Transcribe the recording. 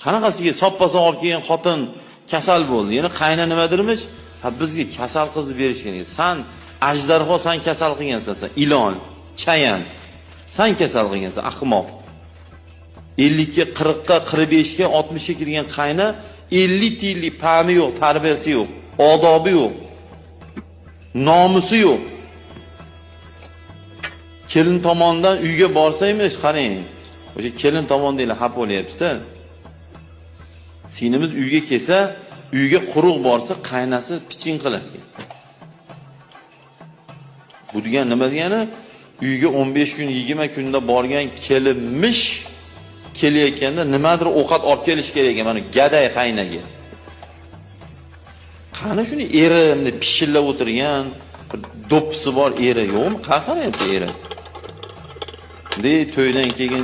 Qanaqasiga soppa-sog' olib kelgan xotin kasal bo'ldi. Yana qayna nimadirmish? Ha bizga kasal qizni berishgan. San ajdarho san kasal qilgansan, sen ilon, chayan. San kasal qilgansan, ahmoq. 50 ga, 40 ga, 45 ga, 60 ga kirgan qayna 50 tiyillik pami yo'q, tarbiyasi yo'q, odobi yo'q. Nomusi yo'q. Kelin tomonidan uyga borsaymiz, qarang. O'sha kelin tomonidan xap bo'lyapti-da. Sinimiz uyga kelsa, uyga quruq borsa, qaynasi piching qilarkan. Bu degan nima degani? Uyga 15 kun, 20 kunda borgan kelinmish kelayotganda nimadir ovqat olib kelish kerak ekan, mana gaday qaynaga. Qani shuni eri pishillab o'tirgan, do'ppisi bor eri yo'qmi? Qarayapti eri. De to'ydan keyin